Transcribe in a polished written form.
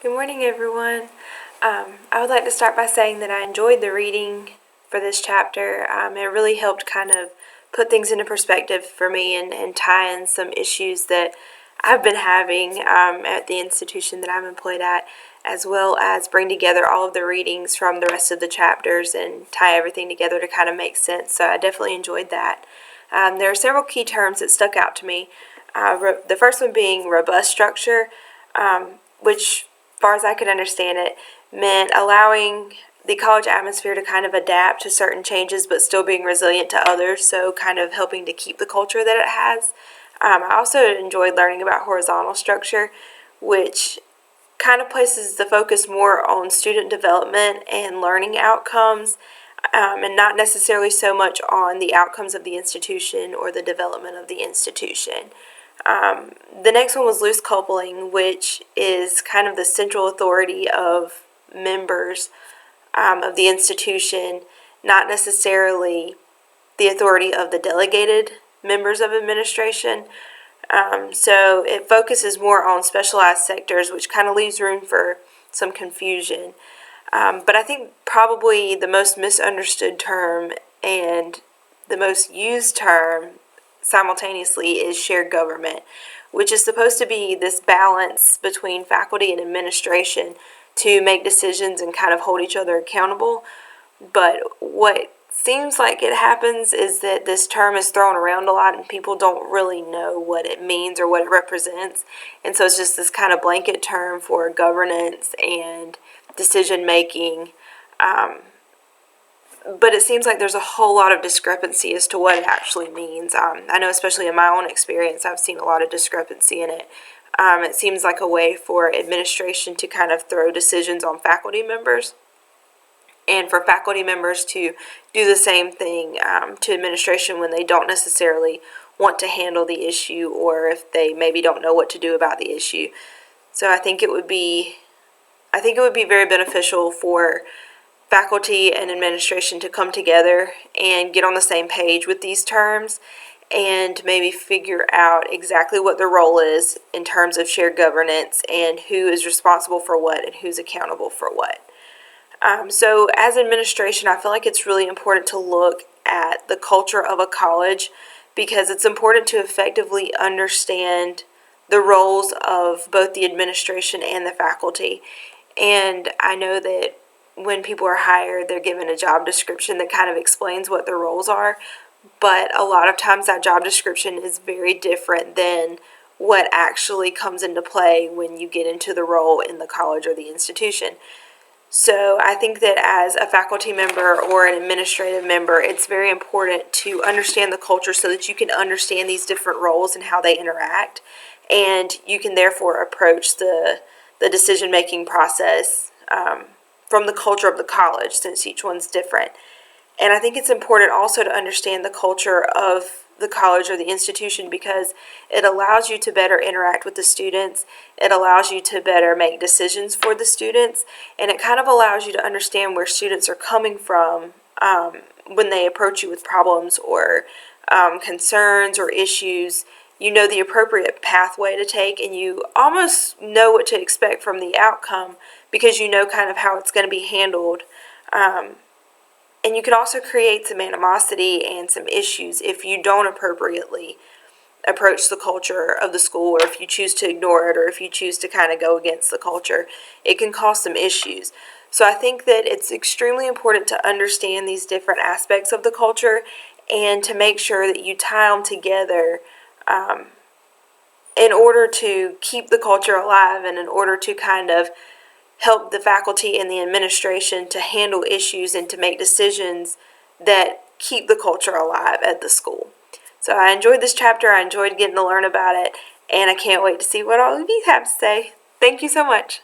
Good morning, everyone. I would like to start by saying that I enjoyed the reading for this chapter. It really helped kind of put things into perspective for me and tie in some issues that I've been having at the institution that I'm employed at, as well as bring together all of the readings from the rest of the chapters and tie everything together to kind of make sense. So I definitely enjoyed that. There are several key terms that stuck out to me. The first one being robust structure, which, as far as I could understand it, meant allowing the college atmosphere to kind of adapt to certain changes but still being resilient to others, so kind of helping to keep the culture that it has. I also enjoyed learning about horizontal structure, which kind of places the focus more on student development and learning outcomes, and not necessarily so much on the outcomes of the institution or the development of the institution. The next one was loose coupling, which is kind of the central authority of members of the institution, not necessarily the authority of the delegated members of administration. So it focuses more on specialized sectors, which kind of leaves room for some confusion. But I think probably the most misunderstood term and the most used term simultaneously is shared government, which is supposed to be this balance between faculty and administration to make decisions and kind of hold each other accountable. But what seems like it happens is that this term is thrown around a lot and people don't really know what it means or what it represents. And so it's just this kind of blanket term for governance and decision making. But it seems like there's a whole lot of discrepancy as to what it actually means. I know, especially in my own experience, I've seen a lot of discrepancy in it. It seems like a way for administration to kind of throw decisions on faculty members, and for faculty members to do the same thing to administration when they don't necessarily want to handle the issue, or if they maybe don't know what to do about the issue. So I think it would be very beneficial for faculty and administration to come together and get on the same page with these terms and maybe figure out exactly what their role is in terms of shared governance and who is responsible for what and who's accountable for what. So as administration, I feel like it's really important to look at the culture of a college, because it's important to effectively understand the roles of both the administration and the faculty. And I know that when people are hired, they're given a job description that kind of explains what their roles are, but a lot of times that job description is very different than what actually comes into play when you get into the role in the college or the institution. So I think that as a faculty member or an administrative member, it's very important to understand the culture so that you can understand these different roles and how they interact, and you can therefore approach the decision-making process from the culture of the college, since each one's different. And I think it's important also to understand the culture of the college or the institution, because it allows you to better interact with the students, it allows you to better make decisions for the students, and it kind of allows you to understand where students are coming from when they approach you with problems or concerns or issues. You know the appropriate pathway to take, and you almost know what to expect from the outcome because you know kind of how it's going to be handled. And you can also create some animosity and some issues if you don't appropriately approach the culture of the school, or if you choose to ignore it, or if you choose to kind of go against the culture. It can cause some issues. So I think that it's extremely important to understand these different aspects of the culture and to make sure that you tie them together in order to keep the culture alive, and in order to kind of help the faculty and the administration to handle issues and to make decisions that keep the culture alive at the school. So I enjoyed this chapter. I enjoyed getting to learn about it, and I can't wait to see what all of you have to say. Thank you so much.